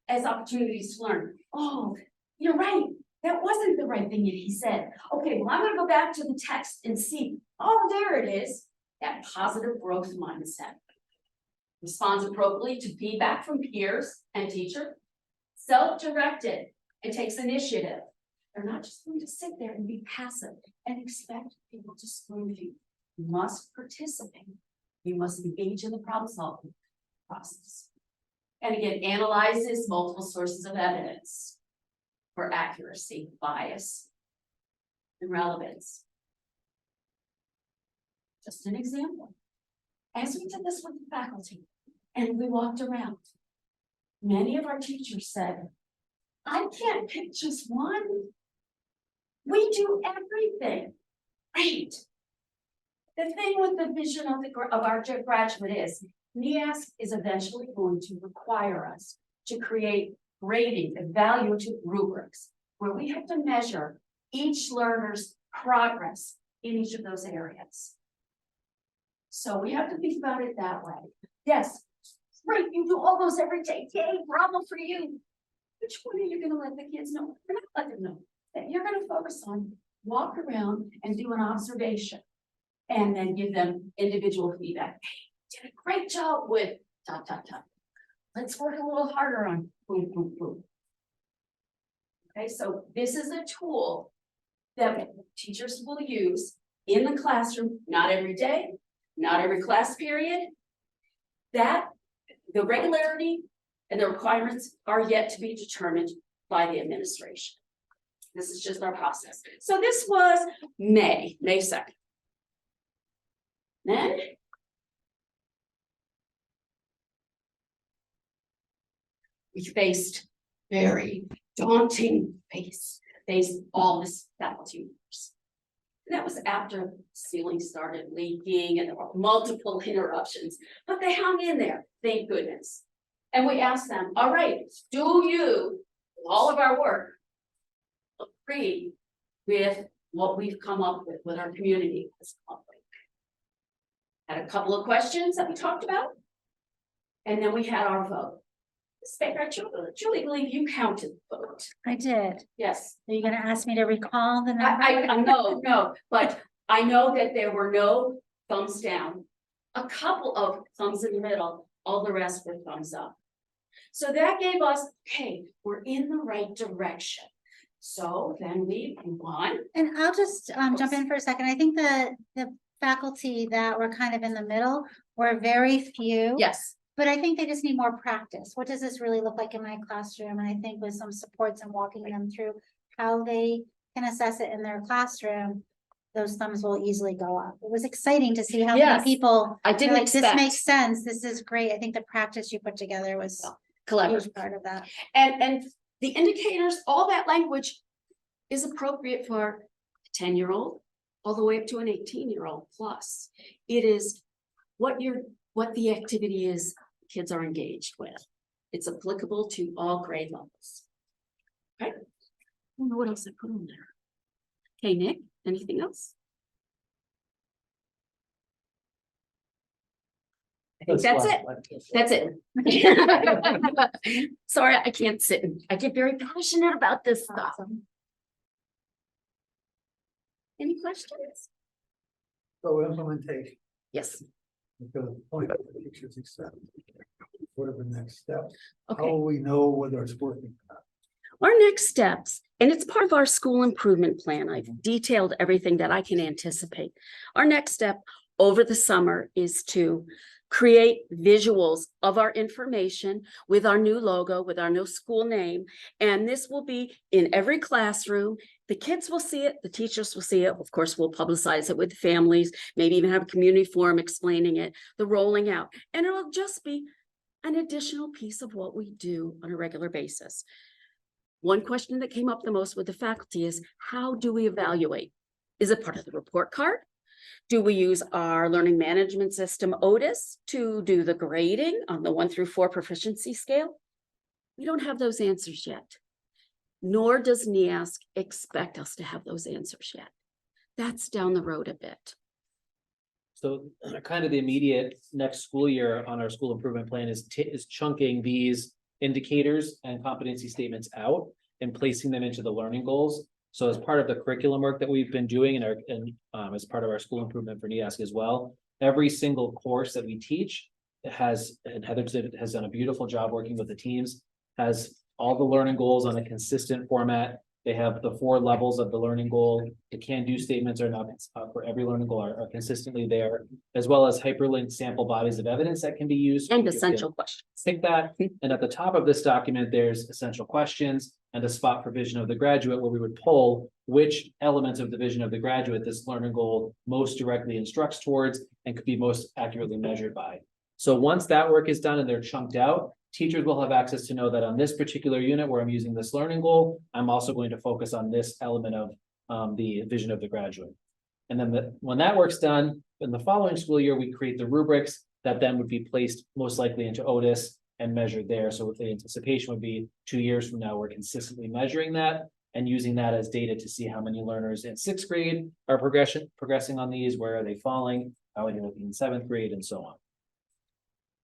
as opportunities to learn. Oh, you're right. That wasn't the right thing that he said. Okay, well, I'm gonna go back to the text and see, oh, there it is, that positive growth mindset. Responds appropriately to feedback from peers and teacher. Self-directed and takes initiative. They're not just going to sit there and be passive and expect people to spoon feed. You must participate. You must engage in the problem solving process. And again, analyzes multiple sources of evidence for accuracy, bias, and relevance. Just an example. As we did this with the faculty and we walked around, many of our teachers said, I can't pick just one. We do everything. Great. The thing with the vision of our graduate is, NEASC is eventually going to require us to create grading, evaluative rubrics, where we have to measure each learner's progress in each of those areas. So we have to think about it that way. Yes, great, you do all those every day. Yay, bravo for you. Which one are you going to let the kids know? You're not let them know. That you're going to focus on, walk around and do an observation, and then give them individual feedback. Hey, did a great job with ... Let's work a little harder on ... Okay, so this is a tool that teachers will use in the classroom, not every day, not every class period. That the regularity and the requirements are yet to be determined by the administration. This is just our process. So this was May 2nd. Then we faced very daunting face all this faculty members. And that was after ceiling started leaking and there were multiple interruptions, but they hung in there, thank goodness. And we asked them, all right, do you, with all of our work, agree with what we've come up with our community has come up with? Had a couple of questions that we talked about, and then we had our vote. I truly believe you counted the vote. I did. Yes. Are you gonna ask me to recall the number? I know, no, but I know that there were no thumbs down, a couple of thumbs in the middle, all the rest were thumbs up. So that gave us, okay, we're in the right direction. So then we move on. And I'll just jump in for a second. I think the faculty that were kind of in the middle were very few. Yes. But I think they just need more practice. What does this really look like in my classroom? And I think with some supports and walking them through how they can assess it in their classroom, those thumbs will easily go up. It was exciting to see how Yes. many people I were didn't like, expect. this makes sense. This is great. I think the practice you put together was a Clever. huge part of that. And the indicators, all that language is appropriate for a 10-year-old all the way up to an 18-year-old plus. It is what the activity is kids are engaged with. It's applicable to all grade levels. Okay. I don't know what else I put on there. Okay, Nick, anything else? I think that's it. That's it. Sorry, I can't sit. I get very passionate about this stuff. Any questions? So implementation, Yes, because the point of the teachers accept. What are the next steps? How okay. will we know whether it's working? or not? Our next steps, and it's part of our school improvement plan. I've detailed everything that I can anticipate. Our next step over the summer is to create visuals of our information with our new logo, with our new school name. And this will be in every classroom. The kids will see it, the teachers will see it. Of course, we'll publicize it with families, maybe even have a community forum explaining it, the rolling out. And it'll just be an additional piece of what we do on a regular basis. One question that came up the most with the faculty is, how do we evaluate? Is it part of the report card? Do we use our learning management system, Otis, to do the grading on the 1 through 4 proficiency scale? We don't have those answers yet. Nor does NEASC expect us to have those answers yet. That's down the road a bit. So kind of the immediate next school year on our school improvement plan is chunking these indicators and competency statements out and placing them into the learning goals. So as part of the curriculum work that we've been doing as part of our school improvement for NEASC as well, every single course that we teach has, and Heather has done a beautiful job working with the teams, has all the learning goals on a consistent format. They have the 4 levels of the learning goal. The can-do statements are not for every learning goal are consistently there, as well as hyperlinked sample bodies of evidence that can be used. And essential questions. Take that, and at the top of this document, there's essential questions and a spot for vision of the graduate, where we would pull which elements of the vision of the graduate this learning goal most directly instructs towards and could be most accurately measured by. So once that work is done and they're chunked out, teachers will have access to know that on this particular unit where I'm using this learning goal, I'm also going to focus on this element of the vision of the graduate. And then when that work's done, in the following school year, we create the rubrics that then would be placed most likely into Otis and measured there. So the anticipation would be 2 years from now, we're consistently measuring that and using that as data to see how many learners in 6th grade are progressing on these, where are they falling, how are they looking in 7th grade, and so on.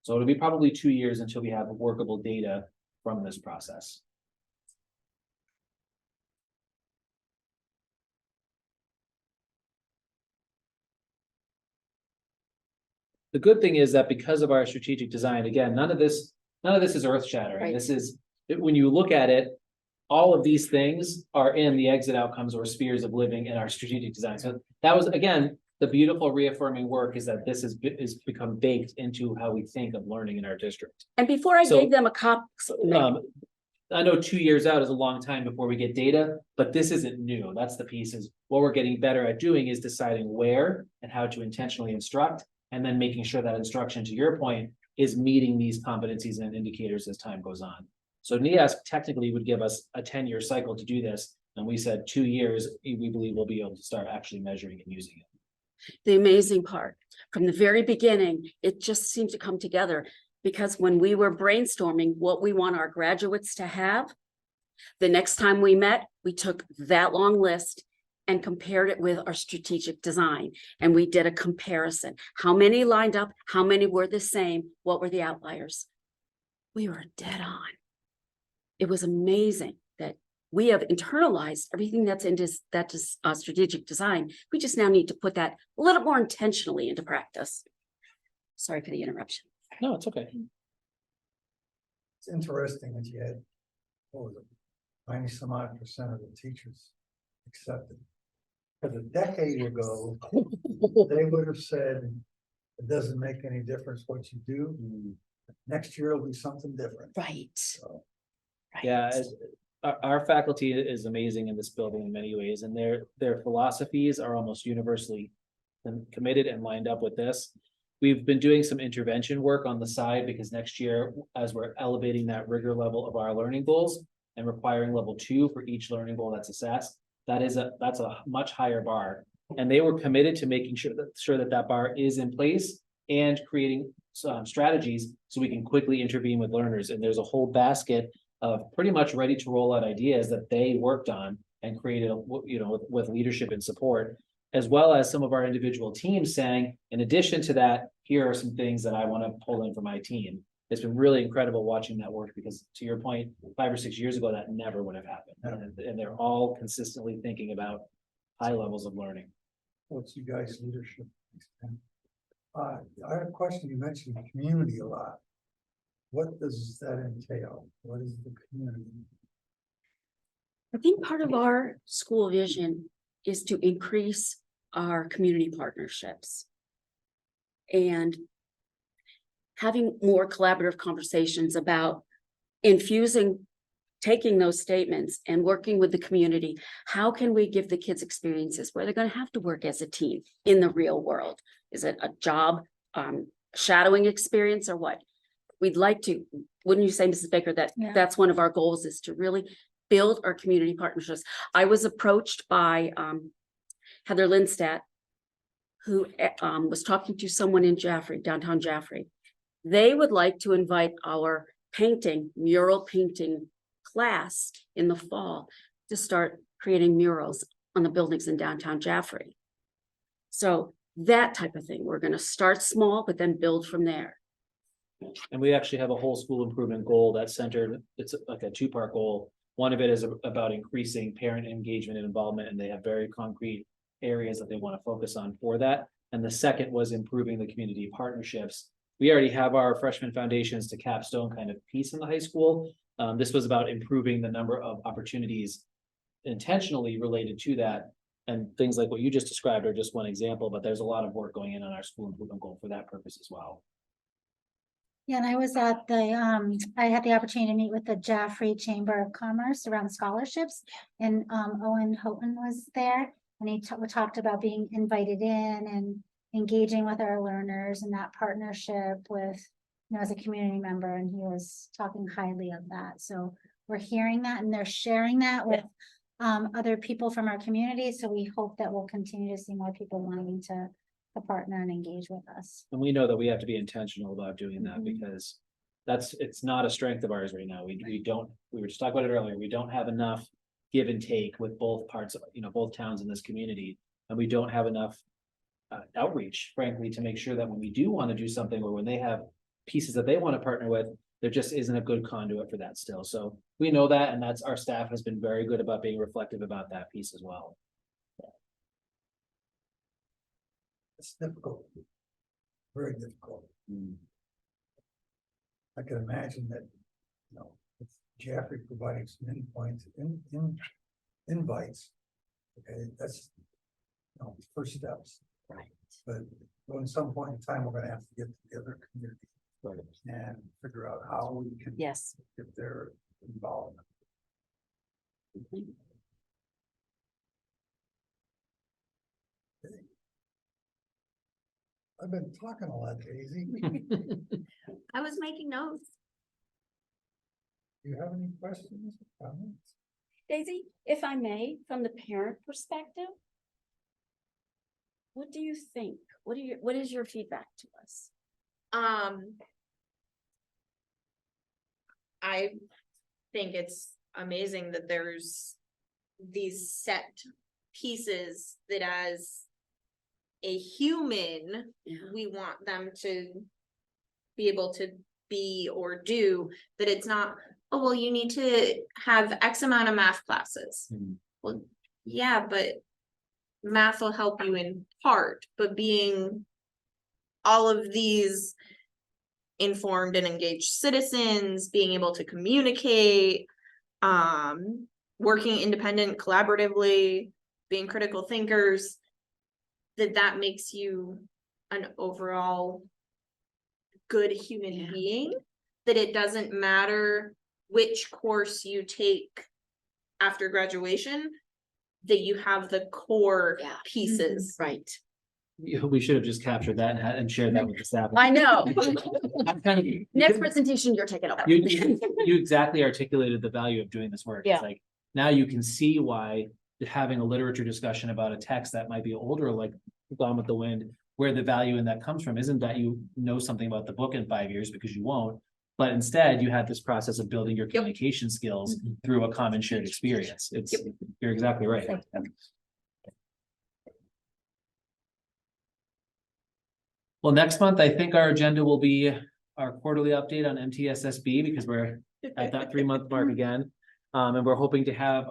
So it'll be probably 2 years until we have workable data from this process. The good thing is that because of our strategic design, again, none of this is earth shattering. Right. This is, when you look at it, all of these things are in the exit outcomes or spheres of living in our strategic design. So that was, again, the beautiful reaffirming work is that this is become baked into how we think of learning in our district. And before I So, gave them a copy, I know 2 years out is a long time before we get data, but this isn't new. That's the piece, is what we're getting better at doing is deciding where and how to intentionally instruct, and then making sure that instruction, to your point, is meeting these competencies and indicators as time goes on. So NEASC technically would give us a 10-year cycle to do this. And we said 2 years, we believe we'll be able to start actually measuring and using it. the amazing part, from the very beginning, it just seemed to come together, because when we were brainstorming what we want our graduates to have, the next time we met, we took that long list and compared it with our strategic design. And we did a comparison. How many lined up? How many were the same? What were the outliers? We were dead on. It was amazing that we have internalized everything that's in this, strategic design. We just now need to put that a little more intentionally into practice. Sorry for the interruption. No, it's okay. It's interesting that you had, what was it, 90-some-odd% of the teachers accepted. Because a decade ago, they would have said, it doesn't make any difference what you do. Next year will be something different. Right. So, Right. Yeah, our faculty is amazing in this building in many ways, and their philosophies are almost universally committed and lined up with this. We've been doing some intervention work on the side, because next year, as we're elevating that rigor level of our learning goals and requiring level 2 for each learning goal that's assessed, that's a much higher bar. And they were committed to making sure that bar is in place and creating some strategies so we can quickly intervene with learners. And there's a whole basket of pretty much ready to roll out ideas that they worked on and created, with leadership and support. as well as some of our individual teams saying, in addition to that, here are some things that I want to pull in for my team. It's been really incredible watching that work because, to your point, 5 or 6 years ago, that never would have happened. And they're all consistently thinking about high levels of learning. What's you guys' leadership? I have a question. You mentioned community a lot. What does that entail? What is the community? I think part of our school vision is to increase our community partnerships. And having more collaborative conversations about infusing, taking those statements and working with the community. How can we give the kids experiences where they're going to have to work as a team in the real world? Is it a job, shadowing experience, or what? We'd like to, wouldn't you say, Mrs. Baker, that Yeah. that's one of our goals, is to really build our community partnerships. I was approached by Heather Lindstedt, who was talking to someone in Jaffrey, downtown Jaffrey. They would like to invite our mural painting class in the fall to start creating murals on the buildings in downtown Jaffrey. So that type of thing, we're going to start small, but then build from there. And we actually have a whole school improvement goal that's centered, it's like a 2-part goal. One of it is about increasing parent engagement and involvement, and they have very concrete areas that they want to focus on for that. And the second was improving the community partnerships. We already have our freshman foundations to capstone kind of piece in the high school. This was about improving the number of opportunities intentionally related to that. And things like what you just described are just one example, but there's a lot of work going in on our school improvement goal for that purpose as well. Yeah, and I was at the, I had the opportunity to meet with the Jaffrey Chamber of Commerce around scholarships, and Owen Houghton was there, and we talked about being invited in and engaging with our learners and that partnership with, as a community member, and he was talking highly of that. So we're hearing that, and they're sharing that with other people from our community. So we hope that we'll continue to see more people wanting to partner and engage with us. And we know that we have to be intentional about doing that Mhm. because it's not a strength of ours right now. We don't, we were just talking about it earlier. We don't have enough give and take with both parts of, both towns in this community. And we don't have enough outreach, frankly, to make sure that when we do want to do something, or when they have pieces that they want to partner with, there just isn't a good conduit for that still. So we know that, and that's, our staff has been very good about being reflective about that piece as well. It's difficult. Very difficult. I can imagine that, with Jaffrey providing some invites. Okay, that's, first steps. Right. But at some point in time, we're gonna have to get together community and figure out how we can Yes. get their involvement. I've been talking a lot, Daisy. I was making notes. Do you have any questions or comments? Daisy, if I may, from the parent perspective, what do you think? What is your feedback to us? I think it's amazing that there's these set pieces that as a human, Yeah. we want them to be able to be or do, that it's not, oh, well, you need to have X amount of math classes. Well, yeah, but math will help you in part, but being all of these informed and engaged citizens, being able to communicate, working independent, collaboratively, being critical thinkers, that makes you an overall good human being, that it doesn't matter which course you take after graduation, that you have the core pieces. Right. We should have just captured that and shared that with the staff. I know. I'm kind of- Next presentation, you're taking over. You exactly articulated the value of doing this work. Yeah. It's like, now you can see why having a literature discussion about a text that might be older, like Gone with the Wind, where the value in that comes from isn't that you know something about the book in 5 years, because you won't, but instead you had this process of building your communication skills through a common shared experience. You're exactly right. Well, next month, I think our agenda will be our quarterly update on MTSSB because we're at that 3 month mark again. And we're hoping to have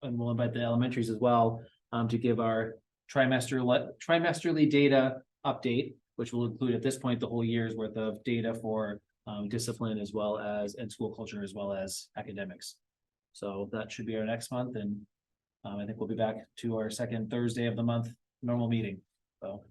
and we'll invite the elementaries as well, to give our trimesterly data update, which will include at this point, the whole year's worth of data for discipline as well as, and school culture as well as academics. So that should be our next month, and I think we'll be back to our second Thursday of the month normal meeting. So